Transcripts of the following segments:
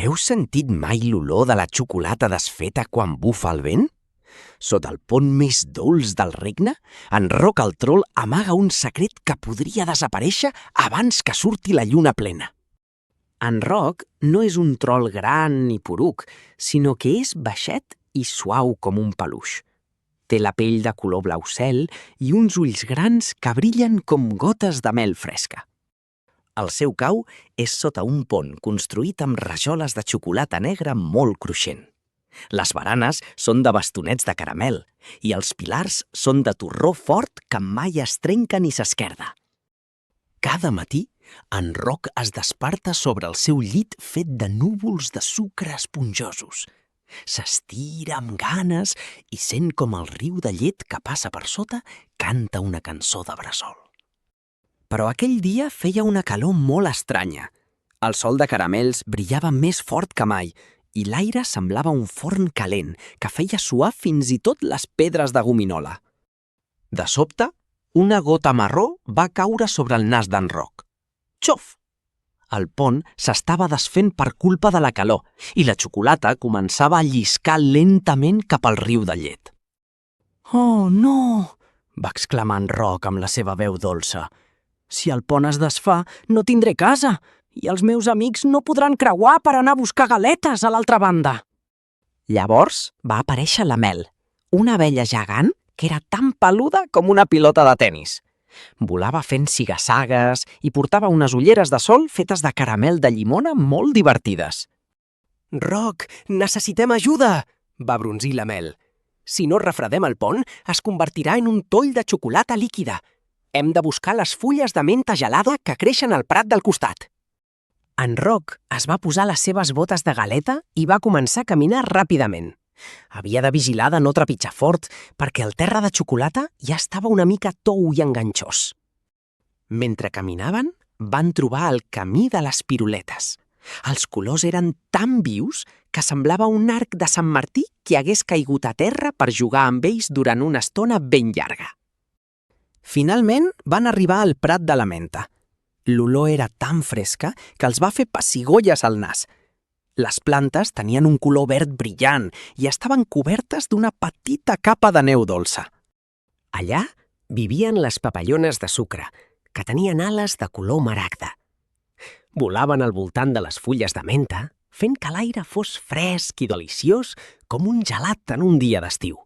Heu sentit mai l'olor de la xocolata desfeta quan bufa el vent? Sota el pont més dolç del regne, en Roc el Troll amaga un secret que podria desaparèixer abans que surti la lluna plena. En Roc no és un troll gran ni poruc, sinó que és baixet i suau com un peluix. Té la pell de color blau cel i uns ulls grans que brillen com gotes de mel fresca. El seu cau és sota un pont construït amb rajoles de xocolata negra molt cruixent. Les baranes són de bastonets de caramel i els pilars són de torró fort que mai es trenca ni s'esquerda. Cada matí, en Roc es desperta sobre el seu llit fet de núvols de sucre esponjosos. S'estira amb ganes i sent com el riu de llet que passa per sota canta una cançó de bressol. Però aquell dia feia una calor molt estranya. El sol de caramels brillava més fort que mai i l'aire semblava un forn calent que feia suar fins i tot les pedres de gominola. De sobte, una gota marró va caure sobre el nas d'en Roc. Xof! El pont s'estava desfent per culpa de la calor i la xocolata començava a lliscar lentament cap al riu de llet. «Oh, no!», va exclamar en Roc amb la seva veu dolça. «Si el pont es desfà, no tindré casa i els meus amics no podran creuar per anar a buscar galetes a l'altra banda». Llavors va aparèixer la Mel, una abella gegant que era tan peluda com una pilota de tenis. Volava fent sigassagues i portava unes ulleres de sol fetes de caramel de llimona molt divertides. «Roc, necessitem ajuda!», va brunzir la Mel. «Si no refredem el pont, es convertirà en un toll de xocolata líquida. Hem de buscar les fulles de menta gelada que creixen al prat del costat». En Roc es va posar les seves botes de galeta i va començar a caminar ràpidament. Havia de vigilar de no trepitjar fort perquè el terra de xocolata ja estava una mica tou i enganxós. Mentre caminaven, van trobar el camí de les piruletes. Els colors eren tan vius que semblava un arc de Sant Martí que hagués caigut a terra per jugar amb ells durant una estona ben llarga. Finalment van arribar al prat de la menta. L'olor era tan fresca que els va fer pessigolles al nas. Les plantes tenien un color verd brillant i estaven cobertes d'una petita capa de neu dolça. Allà vivien les papallones de sucre, que tenien ales de color maragda. Volaven al voltant de les fulles de menta, fent que l'aire fos fresc i deliciós com un gelat en un dia d'estiu.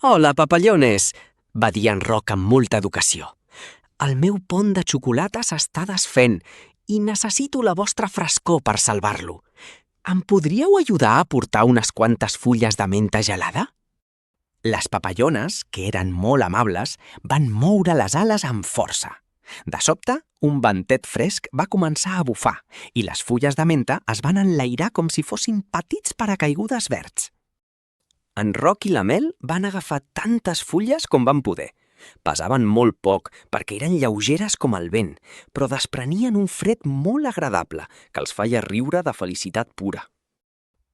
«Hola, papallones!», va dir en Roc amb molta educació. «El meu pont de xocolata s'està desfent i necessito la vostra frescor per salvar-lo. Em podríeu ajudar a portar unes quantes fulles de menta gelada?» Les papallones, que eren molt amables, van moure les ales amb força. De sobte, un ventet fresc va començar a bufar i les fulles de menta es van enlairar com si fossin petits paracaigudes verds. En Roc i la Mel van agafar tantes fulles com van poder. Pesaven molt poc perquè eren lleugeres com el vent, però desprenien un fred molt agradable que els feia riure de felicitat pura.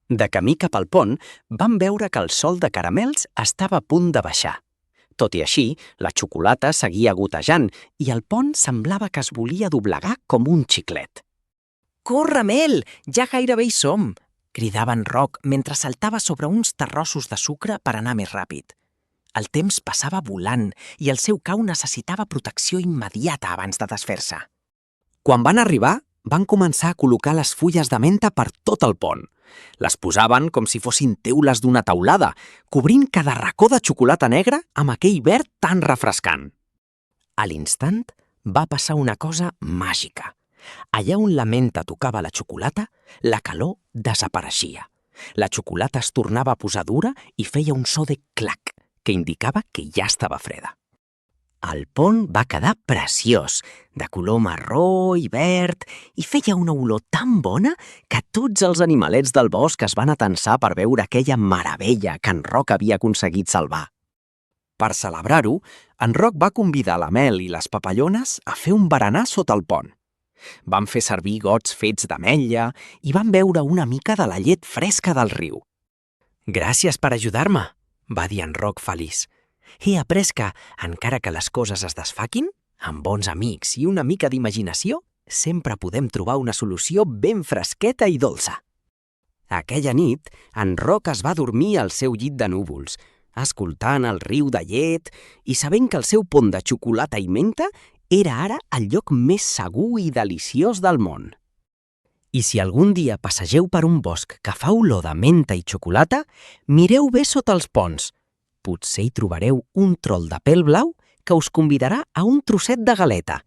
De camí cap al pont, van veure que el sol de caramels estava a punt de baixar. Tot i així, la xocolata seguia gotejant i el pont semblava que es volia doblegar com un xiclet. «Corre, Mel! Ja gairebé hi som!», cridava en Roc mentre saltava sobre uns terrossos de sucre per anar més ràpid. El temps passava volant i el seu cau necessitava protecció immediata abans de desfer-se. Quan van arribar, van començar a col·locar les fulles de menta per tot el pont. Les posaven com si fossin teules d'una teulada, cobrint cada racó de xocolata negra amb aquell verd tan refrescant. A l'instant va passar una cosa màgica. Allà on la menta tocava la xocolata, la calor desapareixia. La xocolata es tornava a posar dura i feia un so de clac, que indicava que ja estava freda. El pont va quedar preciós, de color marró i verd, i feia una olor tan bona que tots els animalets del bosc es van atensar per veure aquella meravella que en Roc havia aconseguit salvar. Per celebrar-ho, en Roc va convidar la Mel i les papallones a fer un berenar sota el pont. Van fer servir gots fets d'ametlla i van beure una mica de la llet fresca del riu. «Gràcies per ajudar-me», va dir en Roc feliç. «He après que, encara que les coses es desfaquin, amb bons amics i una mica d'imaginació, sempre podem trobar una solució ben fresqueta i dolça». Aquella nit, en Roc es va dormir al seu llit de núvols, escoltant el riu de llet i sabent que el seu pont de xocolata i menta era ara el lloc més segur i deliciós del món. I si algun dia passegeu per un bosc que fa olor de menta i xocolata, mireu bé sota els ponts. Potser hi trobareu un trol de pèl blau que us convidarà a un trosset de galeta.